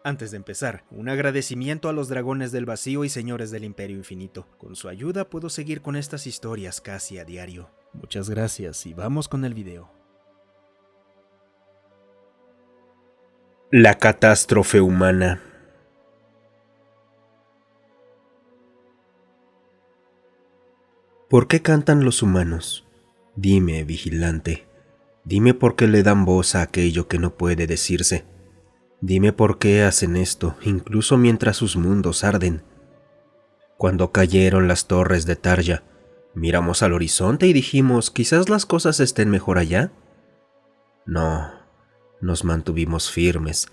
Antes de empezar, un agradecimiento a los dragones del vacío y señores del Imperio Infinito. Con su ayuda puedo seguir con estas historias casi a diario. Muchas gracias y vamos con el video. La catástrofe humana. ¿Por qué cantan los humanos? Dime, vigilante. Dime por qué le dan voz a aquello que no puede decirse. Dime por qué hacen esto, incluso mientras sus mundos arden. Cuando cayeron las torres de Tarja, miramos al horizonte y dijimos, quizás las cosas estén mejor allá. No, nos mantuvimos firmes,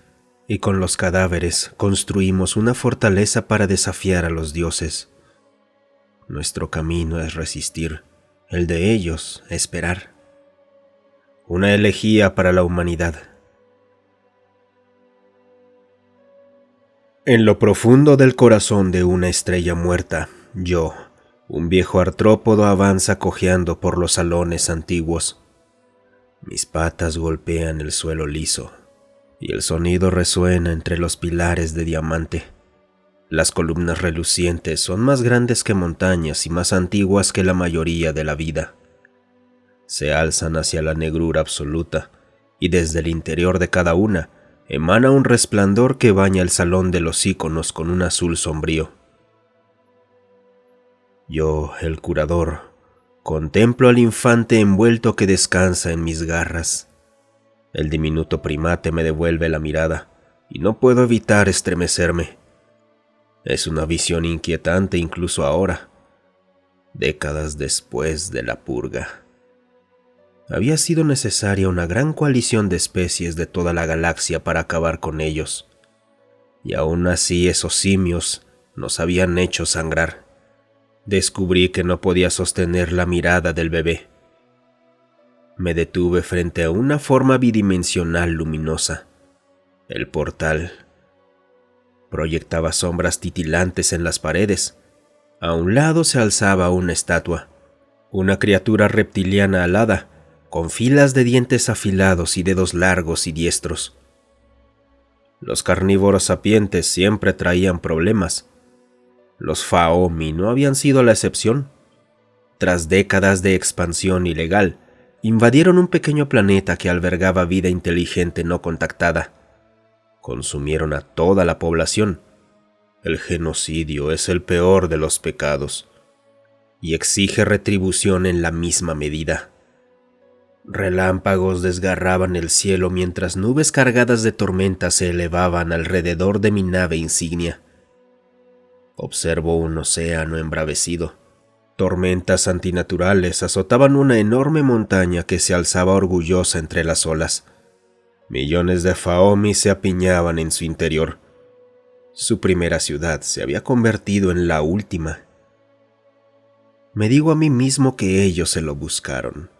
y con los cadáveres construimos una fortaleza para desafiar a los dioses. Nuestro camino es resistir, el de ellos, esperar. Una elegía para la humanidad. En lo profundo del corazón de una estrella muerta, yo, un viejo artrópodo, avanza cojeando por los salones antiguos. Mis patas golpean el suelo liso, y el sonido resuena entre los pilares de diamante. Las columnas relucientes son más grandes que montañas y más antiguas que la mayoría de la vida. Se alzan hacia la negrura absoluta, y desde el interior de cada una, emana un resplandor que baña el salón de los íconos con un azul sombrío. Yo, el curador, contemplo al infante envuelto que descansa en mis garras. El diminuto primate me devuelve la mirada, y no puedo evitar estremecerme. Es una visión inquietante incluso ahora, décadas después de la purga. Había sido necesaria una gran coalición de especies de toda la galaxia para acabar con ellos. Y aún así esos simios nos habían hecho sangrar. Descubrí que no podía sostener la mirada del bebé. Me detuve frente a una forma bidimensional luminosa. El portal proyectaba sombras titilantes en las paredes. A un lado se alzaba una estatua, una criatura reptiliana alada, con filas de dientes afilados y dedos largos y diestros. Los carnívoros sapientes siempre traían problemas. Los Faomi no habían sido la excepción. Tras décadas de expansión ilegal, invadieron un pequeño planeta que albergaba vida inteligente no contactada. Consumieron a toda la población. El genocidio es el peor de los pecados, y exige retribución en la misma medida. Relámpagos desgarraban el cielo mientras nubes cargadas de tormenta se elevaban alrededor de mi nave insignia. Observo un océano embravecido. Tormentas antinaturales azotaban una enorme montaña que se alzaba orgullosa entre las olas. Millones de Faomi se apiñaban en su interior. Su primera ciudad se había convertido en la última. Me digo a mí mismo que ellos se lo buscaron.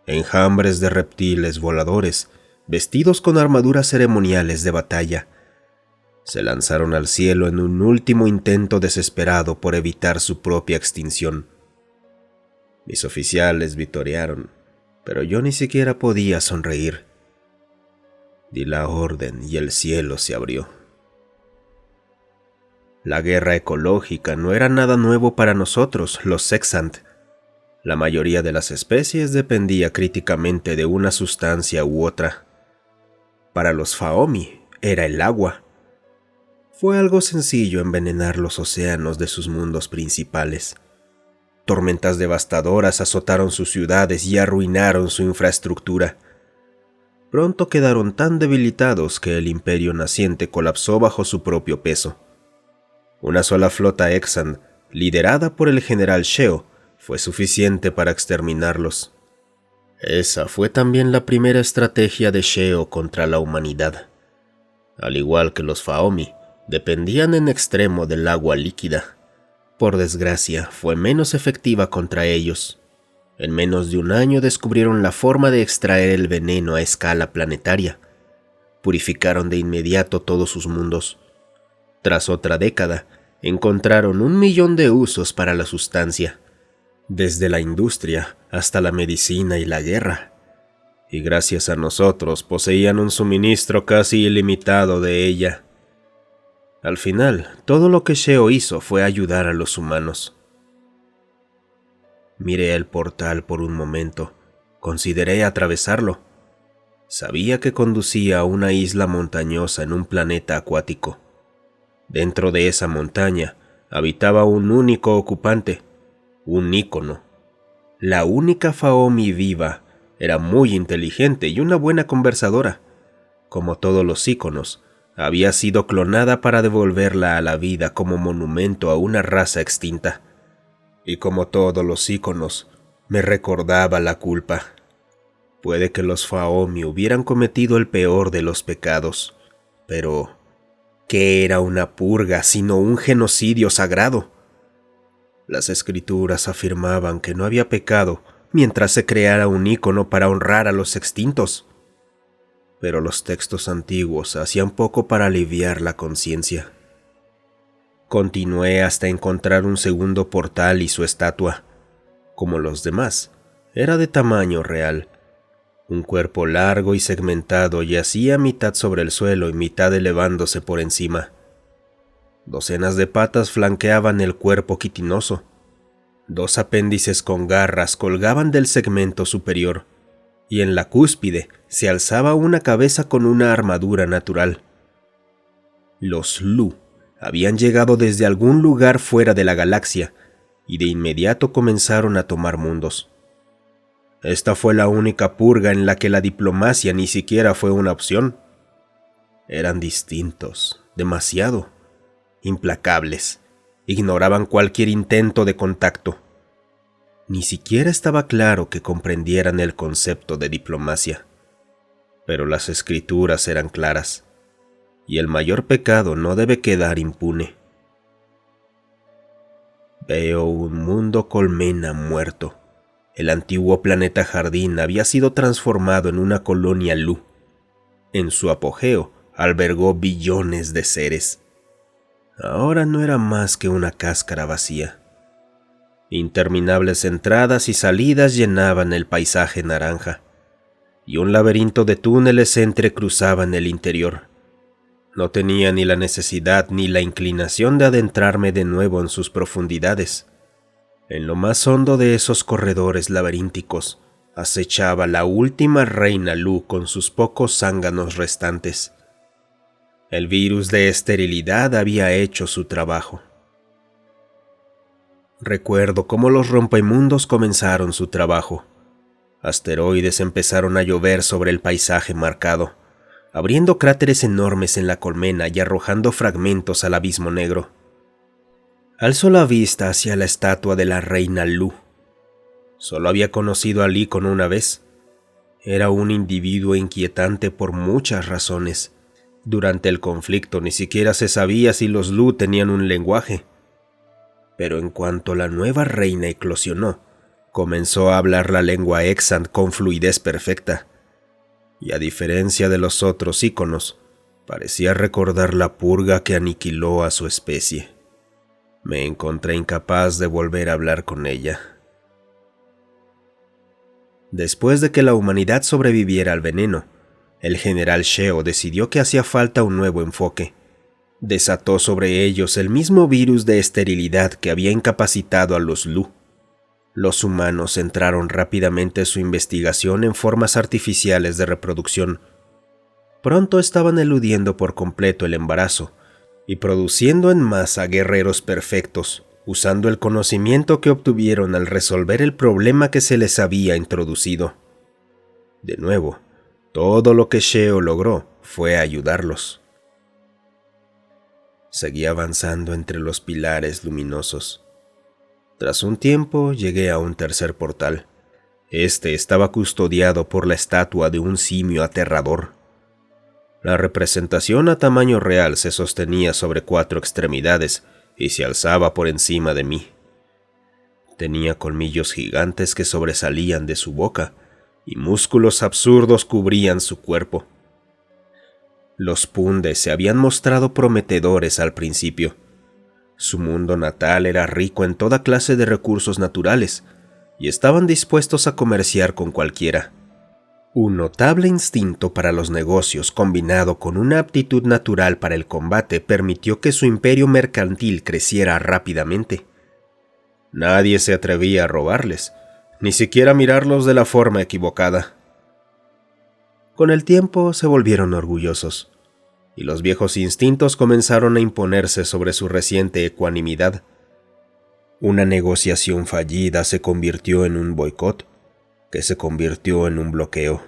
Enjambres de reptiles voladores, vestidos con armaduras ceremoniales de batalla, se lanzaron al cielo en un último intento desesperado por evitar su propia extinción. Mis oficiales vitorearon, pero yo ni siquiera podía sonreír. Di la orden y el cielo se abrió. La guerra ecológica no era nada nuevo para nosotros, los Sexant. La mayoría de las especies dependía críticamente de una sustancia u otra. Para los Faomi era el agua. Fue algo sencillo envenenar los océanos de sus mundos principales. Tormentas devastadoras azotaron sus ciudades y arruinaron su infraestructura. Pronto quedaron tan debilitados que el imperio naciente colapsó bajo su propio peso. Una sola flota Exant, liderada por el general Sheo, fue suficiente para exterminarlos. Esa fue también la primera estrategia de Sheo contra la humanidad. Al igual que los Faomi, dependían en extremo del agua líquida. Por desgracia, fue menos efectiva contra ellos. En menos de un año descubrieron la forma de extraer el veneno a escala planetaria. Purificaron de inmediato todos sus mundos. Tras otra década, encontraron 1 millón de usos para la sustancia, desde la industria hasta la medicina y la guerra. Y gracias a nosotros poseían un suministro casi ilimitado de ella. Al final, todo lo que Sheo hizo fue ayudar a los humanos. Miré el portal por un momento. Consideré atravesarlo. Sabía que conducía a una isla montañosa en un planeta acuático. Dentro de esa montaña habitaba un único ocupante, un ícono. La única Faomi viva era muy inteligente y una buena conversadora. Como todos los íconos, había sido clonada para devolverla a la vida como monumento a una raza extinta. Y como todos los íconos, me recordaba la culpa. Puede que los Faomi hubieran cometido el peor de los pecados, pero ¿qué era una purga sino un genocidio sagrado? Las escrituras afirmaban que no había pecado mientras se creara un ícono para honrar a los extintos. Pero los textos antiguos hacían poco para aliviar la conciencia. Continué hasta encontrar un segundo portal y su estatua. Como los demás, era de tamaño real. Un cuerpo largo y segmentado yacía mitad sobre el suelo y mitad elevándose por encima. Docenas de patas flanqueaban el cuerpo quitinoso. 2 apéndices con garras colgaban del segmento superior, y en la cúspide se alzaba una cabeza con una armadura natural. Los Lu habían llegado desde algún lugar fuera de la galaxia, y de inmediato comenzaron a tomar mundos. Esta fue la única purga en la que la diplomacia ni siquiera fue una opción. Eran distintos, demasiado, implacables, ignoraban cualquier intento de contacto. Ni siquiera estaba claro que comprendieran el concepto de diplomacia. Pero las escrituras eran claras, y el mayor pecado no debe quedar impune. Veo un mundo colmena muerto. El antiguo planeta jardín había sido transformado en una colonia Lu. En su apogeo albergó billones de seres. Ahora no era más que una cáscara vacía. Interminables entradas y salidas llenaban el paisaje naranja, y un laberinto de túneles se entrecruzaban el interior. No tenía ni la necesidad ni la inclinación de adentrarme de nuevo en sus profundidades. En lo más hondo de esos corredores laberínticos acechaba la última reina Lu con sus pocos zánganos restantes. El virus de esterilidad había hecho su trabajo. Recuerdo cómo los rompemundos comenzaron su trabajo. Asteroides empezaron a llover sobre el paisaje marcado, abriendo cráteres enormes en la colmena y arrojando fragmentos al abismo negro. Alzó la vista hacia la estatua de la reina Lu. Solo había conocido al ícono una vez. Era un individuo inquietante por muchas razones. Durante el conflicto ni siquiera se sabía si los Lu tenían un lenguaje. Pero en cuanto la nueva reina eclosionó, comenzó a hablar la lengua Exant con fluidez perfecta. Y a diferencia de los otros íconos, parecía recordar la purga que aniquiló a su especie. Me encontré incapaz de volver a hablar con ella. Después de que la humanidad sobreviviera al veneno, el general Sheo decidió que hacía falta un nuevo enfoque. Desató sobre ellos el mismo virus de esterilidad que había incapacitado a los Lu. Los humanos centraron rápidamente su investigación en formas artificiales de reproducción. Pronto estaban eludiendo por completo el embarazo y produciendo en masa guerreros perfectos, usando el conocimiento que obtuvieron al resolver el problema que se les había introducido. De nuevo, todo lo que Sheo logró fue ayudarlos. Seguí avanzando entre los pilares luminosos. Tras un tiempo llegué a un tercer portal. Este estaba custodiado por la estatua de un simio aterrador. La representación a tamaño real se sostenía sobre 4 extremidades y se alzaba por encima de mí. Tenía colmillos gigantes que sobresalían de su boca y músculos absurdos cubrían su cuerpo. Los Pundes se habían mostrado prometedores al principio. Su mundo natal era rico en toda clase de recursos naturales y estaban dispuestos a comerciar con cualquiera. Un notable instinto para los negocios combinado con una aptitud natural para el combate permitió que su imperio mercantil creciera rápidamente. Nadie se atrevía a robarles, ni siquiera a mirarlos de la forma equivocada. Con el tiempo se volvieron orgullosos, y los viejos instintos comenzaron a imponerse sobre su reciente ecuanimidad. Una negociación fallida se convirtió en un boicot, que se convirtió en un bloqueo,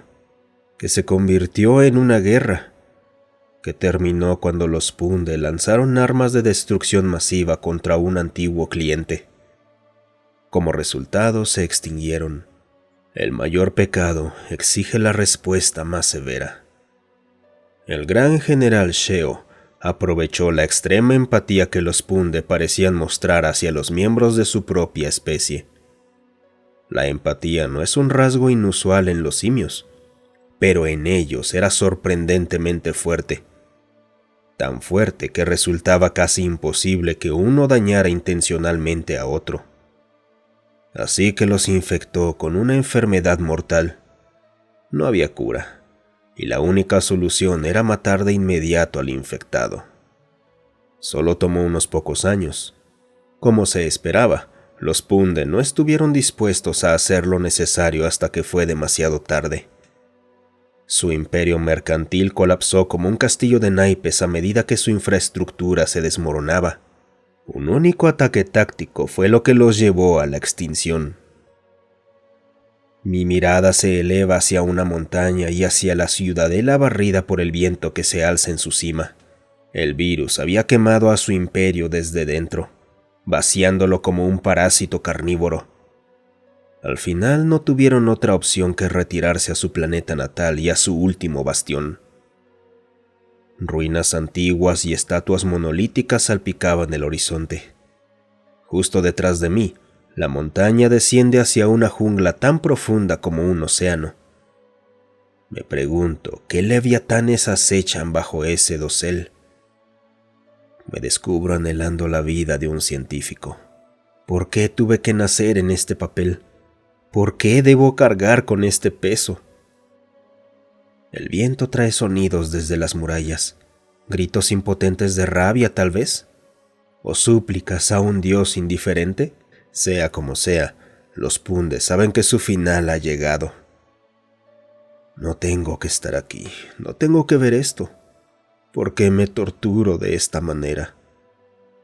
que se convirtió en una guerra, que terminó cuando los Punde lanzaron armas de destrucción masiva contra un antiguo cliente. Como resultado se extinguieron. El mayor pecado exige la respuesta más severa. El gran general Sheo aprovechó la extrema empatía que los Punde parecían mostrar hacia los miembros de su propia especie. La empatía no es un rasgo inusual en los simios, pero en ellos era sorprendentemente fuerte. Tan fuerte que resultaba casi imposible que uno dañara intencionalmente a otro. Así que los infectó con una enfermedad mortal. No había cura, y la única solución era matar de inmediato al infectado. Solo tomó unos pocos años. Como se esperaba, los Punde no estuvieron dispuestos a hacer lo necesario hasta que fue demasiado tarde. Su imperio mercantil colapsó como un castillo de naipes a medida que su infraestructura se desmoronaba. Un único ataque táctico fue lo que los llevó a la extinción. Mi mirada se eleva hacia una montaña y hacia la ciudadela barrida por el viento que se alza en su cima. El virus había quemado a su imperio desde dentro, vaciándolo como un parásito carnívoro. Al final no tuvieron otra opción que retirarse a su planeta natal y a su último bastión. Ruinas antiguas y estatuas monolíticas salpicaban el horizonte. Justo detrás de mí, la montaña desciende hacia una jungla tan profunda como un océano. Me pregunto, ¿qué leviatanes acechan bajo ese dosel? Me descubro anhelando la vida de un científico. ¿Por qué tuve que nacer en este papel? ¿Por qué debo cargar con este peso? El viento trae sonidos desde las murallas, gritos impotentes de rabia tal vez, o súplicas a un dios indiferente. Sea como sea, los Punde saben que su final ha llegado. No tengo que estar aquí, no tengo que ver esto. ¿Por qué me torturo de esta manera?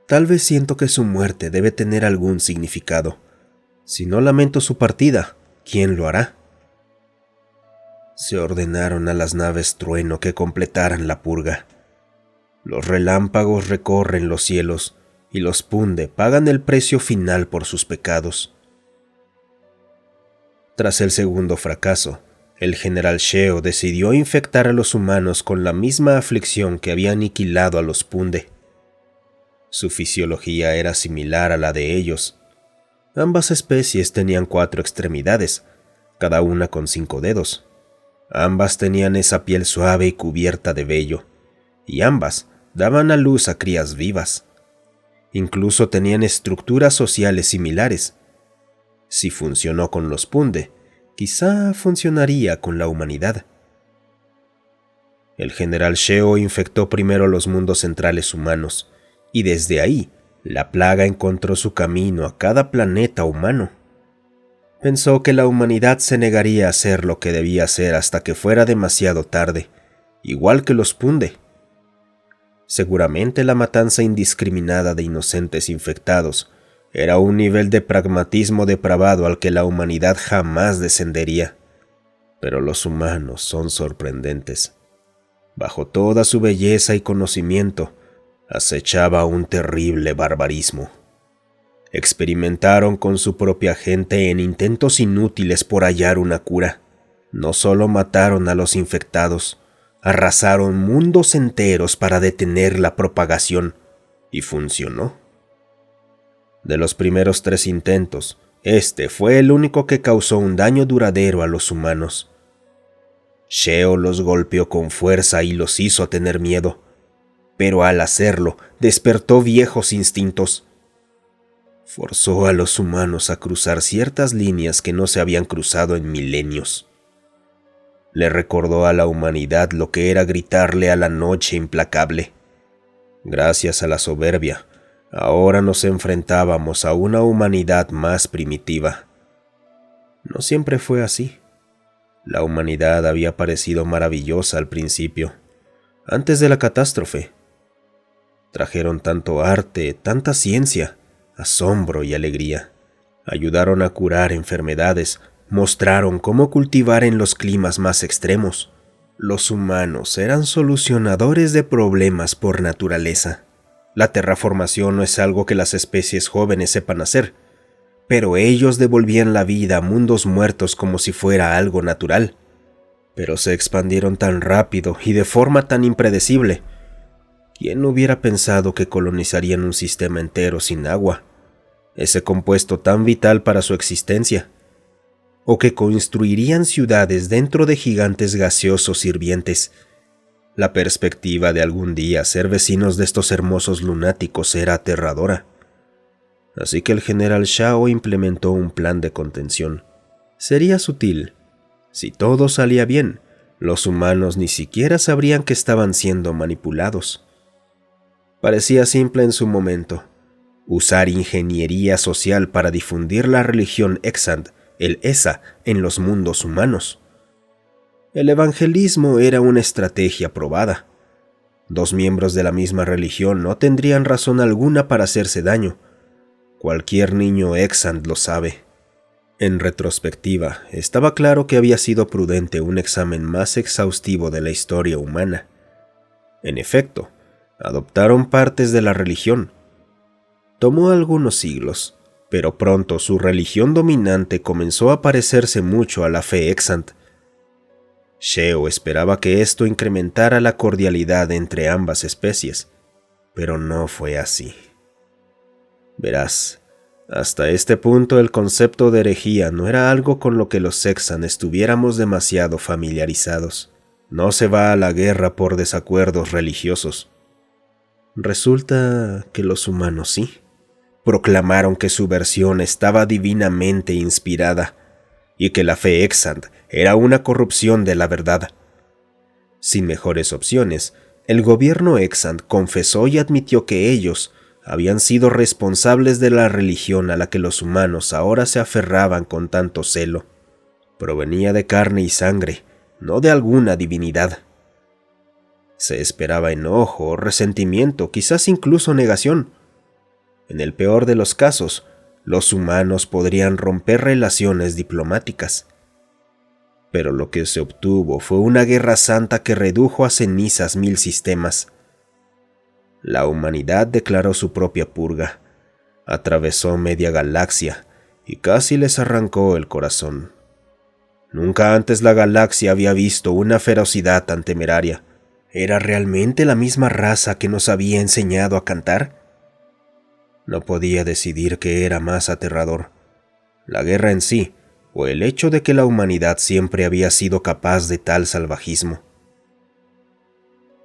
Tal vez siento que su muerte debe tener algún significado. Si no lamento su partida, ¿quién lo hará? Se ordenaron a las naves trueno que completaran la purga. Los relámpagos recorren los cielos y los Punde pagan el precio final por sus pecados. Tras el segundo fracaso, el general Sheo decidió infectar a los humanos con la misma aflicción que había aniquilado a los Punde. Su fisiología era similar a la de ellos. Ambas especies tenían 4 extremidades, cada una con 5 dedos. Ambas tenían esa piel suave y cubierta de vello, y ambas daban a luz a crías vivas. Incluso tenían estructuras sociales similares. Si funcionó con los Punde, quizá funcionaría con la humanidad. El general Sheo infectó primero los mundos centrales humanos, y desde ahí la plaga encontró su camino a cada planeta humano. Pensó que la humanidad se negaría a hacer lo que debía hacer hasta que fuera demasiado tarde, igual que los Punde. Seguramente la matanza indiscriminada de inocentes infectados era un nivel de pragmatismo depravado al que la humanidad jamás descendería. Pero los humanos son sorprendentes. Bajo toda su belleza y conocimiento, acechaba un terrible barbarismo. Experimentaron con su propia gente en intentos inútiles por hallar una cura. No solo mataron a los infectados, arrasaron mundos enteros para detener la propagación, y funcionó. De los primeros 3 intentos, este fue el único que causó un daño duradero a los humanos. Sheo los golpeó con fuerza y los hizo tener miedo, pero al hacerlo despertó viejos instintos. Forzó a los humanos a cruzar ciertas líneas que no se habían cruzado en milenios. le recordó a la humanidad lo que era gritarle a la noche implacable. Gracias a la soberbia, ahora nos enfrentábamos a una humanidad más primitiva. No siempre fue así. La humanidad había parecido maravillosa al principio, antes de la catástrofe. Trajeron tanto arte, tanta ciencia, asombro y alegría. Ayudaron a curar enfermedades, mostraron cómo cultivar en los climas más extremos. Los humanos eran solucionadores de problemas por naturaleza. La terraformación no es algo que las especies jóvenes sepan hacer, pero ellos devolvían la vida a mundos muertos como si fuera algo natural. Pero se expandieron tan rápido y de forma tan impredecible. ¿Quién hubiera pensado que colonizarían un sistema entero sin agua, ese compuesto tan vital para su existencia? ¿O que construirían ciudades dentro de gigantes gaseosos hirvientes? La perspectiva de algún día ser vecinos de estos hermosos lunáticos era aterradora. Así que el general Shao implementó un plan de contención. Sería sutil. Si todo salía bien, los humanos ni siquiera sabrían que estaban siendo manipulados. Parecía simple en su momento. Usar ingeniería social para difundir la religión Exant, el ESA, en los mundos humanos. El evangelismo era una estrategia probada. Dos miembros de la misma religión no tendrían razón alguna para hacerse daño. Cualquier niño Exant lo sabe. En retrospectiva, estaba claro que había sido prudente un examen más exhaustivo de la historia humana. En efecto, adoptaron partes de la religión. Tomó algunos siglos, pero pronto su religión dominante comenzó a parecerse mucho a la fe Exant. Sheo esperaba que esto incrementara la cordialidad entre ambas especies, pero no fue así. Verás, hasta este punto el concepto de herejía no era algo con lo que los Exant estuviéramos demasiado familiarizados. No se va a la guerra por desacuerdos religiosos. Resulta que los humanos sí. Proclamaron que su versión estaba divinamente inspirada y que la fe Exant era una corrupción de la verdad. Sin mejores opciones, el gobierno Exant confesó y admitió que ellos habían sido responsables de la religión a la que los humanos ahora se aferraban con tanto celo. Provenía de carne y sangre, no de alguna divinidad. Se esperaba enojo, resentimiento, quizás incluso negación. En el peor de los casos, los humanos podrían romper relaciones diplomáticas. Pero lo que se obtuvo fue una guerra santa que redujo a cenizas 1000 sistemas. La humanidad declaró su propia purga, atravesó media galaxia y casi les arrancó el corazón. Nunca antes la galaxia había visto una ferocidad tan temeraria. ¿Era realmente la misma raza que nos había enseñado a cantar? No podía decidir qué era más aterrador, la guerra en sí o el hecho de que la humanidad siempre había sido capaz de tal salvajismo.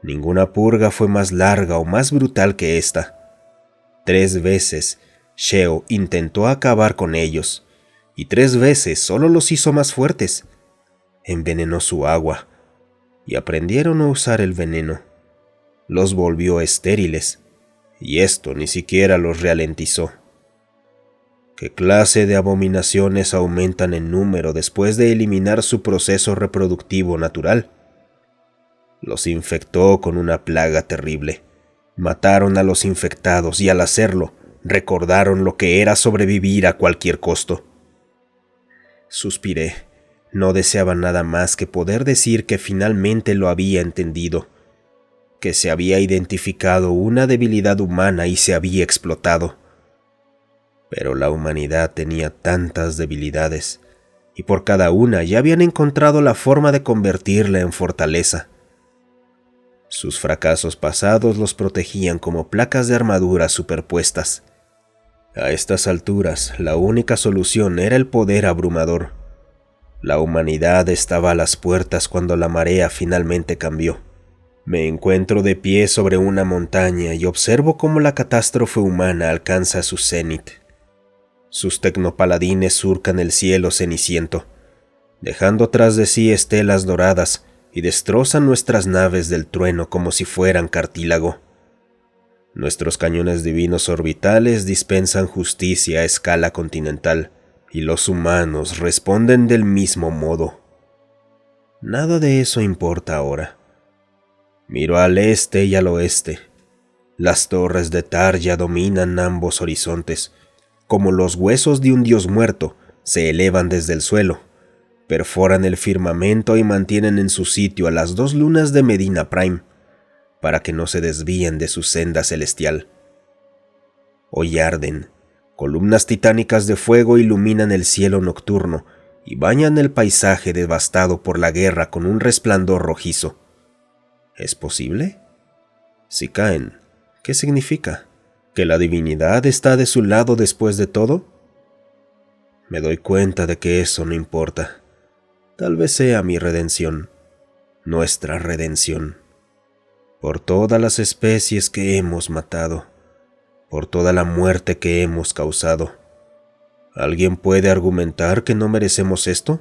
Ninguna purga fue más larga o más brutal que esta. 3 veces Sheo intentó acabar con ellos, y 3 veces solo los hizo más fuertes. Envenenó su agua, y aprendieron a usar el veneno. Los volvió estériles, y esto ni siquiera los ralentizó. ¿Qué clase de abominaciones aumentan en número después de eliminar su proceso reproductivo natural? Los infectó con una plaga terrible. Mataron a los infectados y al hacerlo, recordaron lo que era sobrevivir a cualquier costo. Suspiré. No deseaba nada más que poder decir que finalmente lo había entendido, que se había identificado una debilidad humana y se había explotado. Pero la humanidad tenía tantas debilidades, y por cada una ya habían encontrado la forma de convertirla en fortaleza. Sus fracasos pasados los protegían como placas de armadura superpuestas. A estas alturas, la única solución era el poder abrumador. La humanidad estaba a las puertas cuando la marea finalmente cambió. Me encuentro de pie sobre una montaña y observo cómo la catástrofe humana alcanza su cenit. Sus tecnopaladines surcan el cielo ceniciento. dejando tras de sí estelas doradas, y destrozan nuestras naves del trueno como si fueran cartílago. Nuestros cañones divinos orbitales dispensan justicia a escala continental, y los humanos responden del mismo modo. Nada de eso importa ahora. Miro al este y al oeste. Las torres de Tarja dominan ambos horizontes, como los huesos de un dios muerto, se elevan desde el suelo, perforan el firmamento y mantienen en su sitio a las 2 lunas de Medina Prime, para que no se desvíen de su senda celestial. Hoy arden, columnas titánicas de fuego iluminan el cielo nocturno y bañan el paisaje devastado por la guerra con un resplandor rojizo. ¿Es posible? Si caen, ¿qué significa? ¿Que la divinidad está de su lado después de todo? Me doy cuenta de que eso no importa. Tal vez sea mi redención, nuestra redención. Por todas las especies que hemos matado, por toda la muerte que hemos causado. ¿Alguien puede argumentar que no merecemos esto?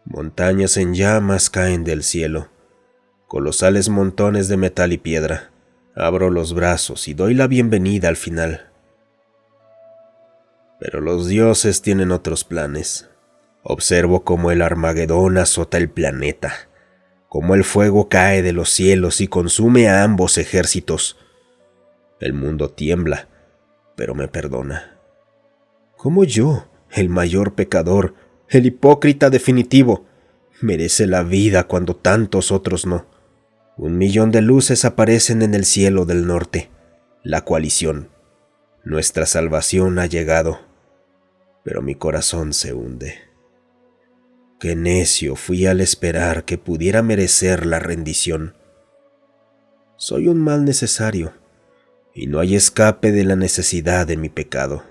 Montañas en llamas caen del cielo, colosales montones de metal y piedra. Abro los brazos y doy la bienvenida al final. Pero los dioses tienen otros planes. Observo cómo el Armagedón azota el planeta, cómo el fuego cae de los cielos y consume a ambos ejércitos. El mundo tiembla, pero me perdona. ¿Cómo yo, el mayor pecador, el hipócrita definitivo, merece la vida cuando tantos otros no? 1.000.000 de luces aparecen en el cielo del norte. La coalición. Nuestra salvación ha llegado, pero mi corazón se hunde. Qué necio fui al esperar que pudiera merecer la rendición. Soy un mal necesario, y no hay escape de la necesidad de mi pecado.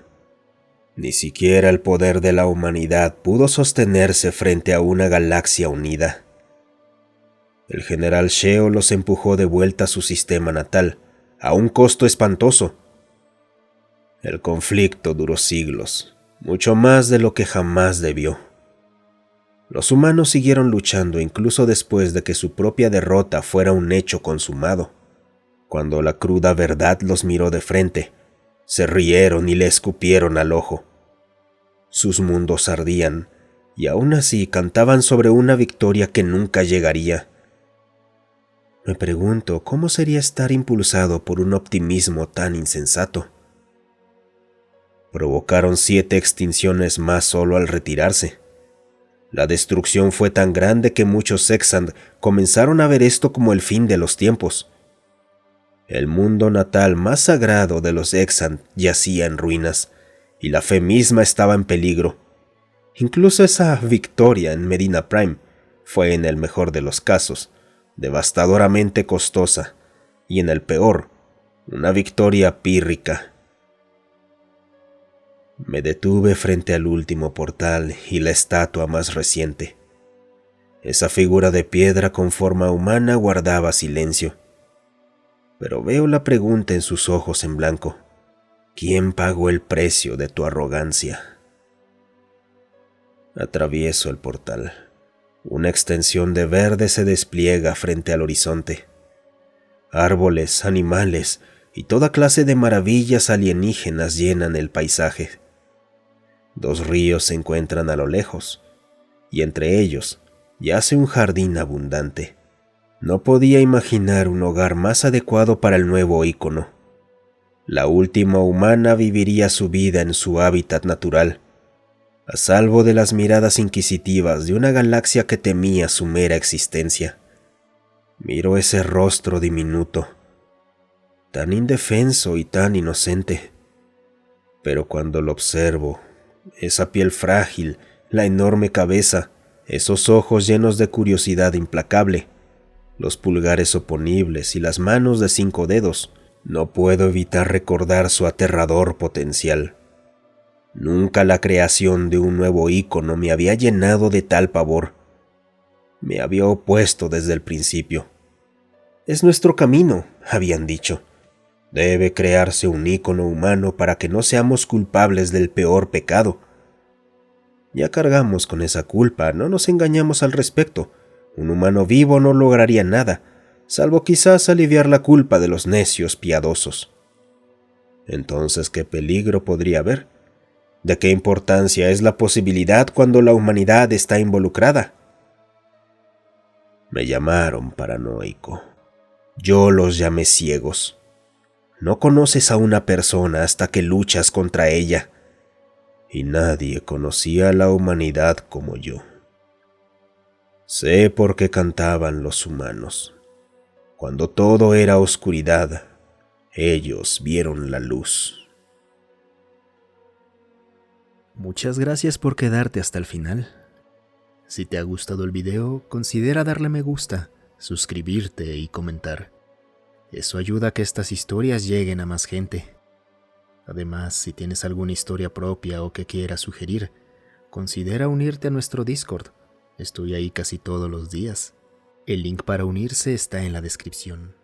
Ni siquiera el poder de la humanidad pudo sostenerse frente a una galaxia unida. El general Sheo los empujó de vuelta a su sistema natal, a un costo espantoso. El conflicto duró siglos, mucho más de lo que jamás debió. Los humanos siguieron luchando incluso después de que su propia derrota fuera un hecho consumado. Cuando la cruda verdad los miró de frente, se rieron y le escupieron al ojo. Sus mundos ardían, y aún así cantaban sobre una victoria que nunca llegaría. Me pregunto cómo sería estar impulsado por un optimismo tan insensato. Provocaron 7 extinciones más solo al retirarse. La destrucción fue tan grande que muchos Exant comenzaron a ver esto como el fin de los tiempos. El mundo natal más sagrado de los Exant yacía en ruinas, y la fe misma estaba en peligro. Incluso esa victoria en Medina Prime fue, en el mejor de los casos, devastadoramente costosa, y en el peor, una victoria pírrica. Me detuve frente al último portal y la estatua más reciente. Esa figura de piedra con forma humana guardaba silencio. Pero veo la pregunta en sus ojos en blanco. ¿Quién pagó el precio de tu arrogancia? Atravieso el portal. Una extensión de verde se despliega frente al horizonte. Árboles, animales y toda clase de maravillas alienígenas llenan el paisaje. 2 ríos se encuentran a lo lejos, y entre ellos yace un jardín abundante. No podía imaginar un hogar más adecuado para el nuevo ícono. La última humana viviría su vida en su hábitat natural, a salvo de las miradas inquisitivas de una galaxia que temía su mera existencia. Miro ese rostro diminuto, tan indefenso y tan inocente, pero cuando lo observo, esa piel frágil, la enorme cabeza, esos ojos llenos de curiosidad implacable, los pulgares oponibles y las manos de 5 dedos, no puedo evitar recordar su aterrador potencial. Nunca la creación de un nuevo ícono me había llenado de tal pavor. Me había opuesto desde el principio. Es nuestro camino, habían dicho. Debe crearse un ícono humano para que no seamos culpables del peor pecado. Ya cargamos con esa culpa, no nos engañamos al respecto. Un humano vivo no lograría nada, salvo quizás aliviar la culpa de los necios piadosos. Entonces, ¿qué peligro podría haber? ¿De qué importancia es la posibilidad cuando la humanidad está involucrada? Me llamaron paranoico. Yo los llamé ciegos. No conoces a una persona hasta que luchas contra ella. Y nadie conocía a la humanidad como yo. Sé por qué cantaban los humanos. Cuando todo era oscuridad, ellos vieron la luz. Muchas gracias por quedarte hasta el final. Si te ha gustado el video, considera darle me gusta, suscribirte y comentar. Eso ayuda a que estas historias lleguen a más gente. Además, si tienes alguna historia propia o que quieras sugerir, considera unirte a nuestro Discord. Estoy ahí casi todos los días. El link para unirse está en la descripción.